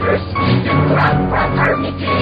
First Grand Fraternity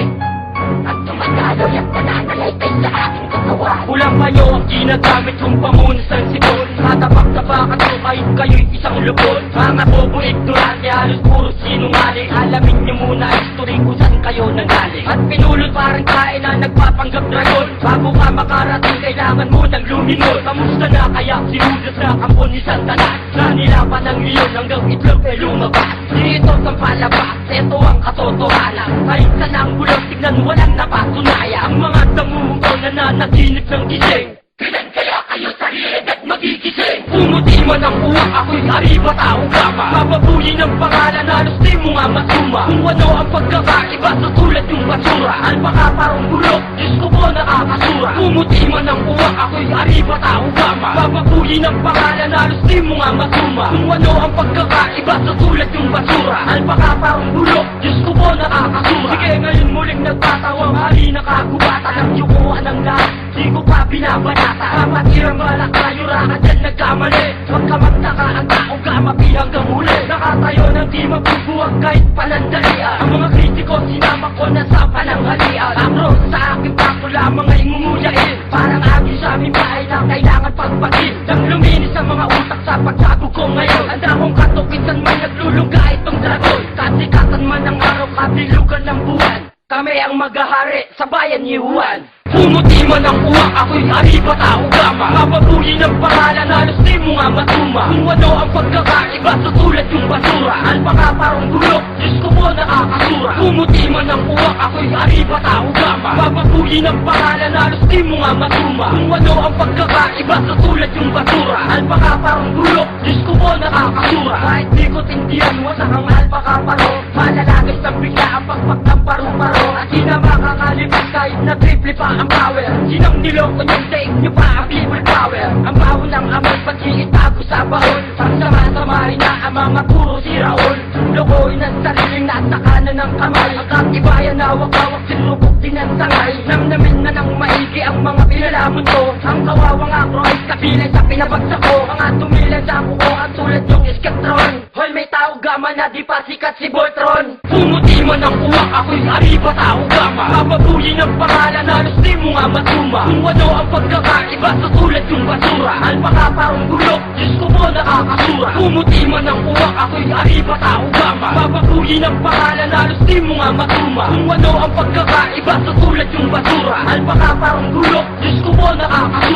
at tumataloy at nananalaytay sa aking katawan. Kulang pa nyo ang ginagamit kong pamunusan sipon. Tatapak-tapakan ko kahit kayo'y isang lupon. Mga bobo ignorante, halos puro sinungaling. Alamin nyo muna history kung saan kayo nanggaling. At pinulot parang tae na nagpapanggap dragon. Bago ka makarating kailangan mo nang lumingon. Kamusta na kaya si Judas na kampon ni Santanas? Na nilapan ng leon hanggang itlog ay lumabas. Dito sa palabas, ito ang katotohanan. Kahit saan ang bulong tignan walang napatunayan. Ang mga damuhong nananaginip ng gising. Kailan kaya kayo sarili at magigising? Pumuti man ang uwak, ako'y ariba tao gama. Mapabuyi ng pangalan, halos di mo nga masuma. Kung ano ang pagkakaiba sa tulad yung basura. Alpaka parang bulok, Diyos ko po nakakasura. Pumuti man ang uwak, ako'y ariba tao gama. Mapabuyi ng pangalan, halos di mo nga masuma. Kung ano ang pagkakaiba sa tulad yung basura. Alpaka parang bulok, Diyos ko po nakakasura. Sige ngayon muling nagtatawang hari na kagubatan. Ang yukuhan ng lahat, di ko pa binabanata. Kapatirang balak tayo raka dyan nagkamali. Huwag ka magtaka ang tao gamapi hanggang huli. Nakatayo ng di magbubuwag kahit panandalian. Ang mga kritiko sinama ko na sa pananghalian. Akro sa aking pako lamang ay ngumuyain. Parang agyo sa aming bahay na kailangan pagpagin. Nang luminis ang mga utak sa pagsabog ko ngayon. Ang damong katukitan may nagluluga itong dragon. Kasikatan man ang araw, kabilugan ng buwan. Kami ang maghahari sa bayan ni Juan. Pumuti man ang uwak, ako'y ariba tao gama. Mapabuyi ng pangalan, halos di mo nga matuma. Kung ano ang pagkakaiba sa tulad yung basura. Alpaka parang bulok, Diyos ko po nakakasura. Pumuti man ang uwak, ako'y ariba tao gama. Mapabuyi ng pangalan, halos di mo nga matuma. Kung ano ang pagkakaiba sa tulad yung basura. Alpaka parang bulok, Diyos ko po nakakasura. Kahit di ko tindihan, wasak ang alpaka paro. Malalagay sa bigla ang pagpag ng paru-paro. At di na makakalipas kahit na triple pa ang power. Sinang niloko niyong daig niyo pa ang people power. Ang baho ng amoy pag-iitago sa bahon. Pagsama-samahin na ang mga puro siraon. Lokohin ang sariling nasa kanan ng kamay. Ang katibayan na wag-awag sinubok din ang sangay. Namnamin na ng maigi ang mga pinalamon ko. Ang kawawang akro ay kabilang sa pinabagsak ko. Mga tumilan sa kuko at tulad yung iskatron. Hoy may tao gama na di pa sikat si Voltron. Pumuti man ang uwak, ako'y ariba tao gama. Mapabuyi ng pangalan, halos di mo nga matuma. Kung ano ang pagkakaiba sa tulad yung basura. Alpaka parang bulok, Diyos ko po nakakasura. Pumuti man ang uwak, ako'y ariba tao gama. Mapabuyi ng pangalan, halos di mo nga matuma. Kung ano ang pagkakaiba sa tulad yung basura. Alpaka parang bulok, Diyos ko po nakakasura.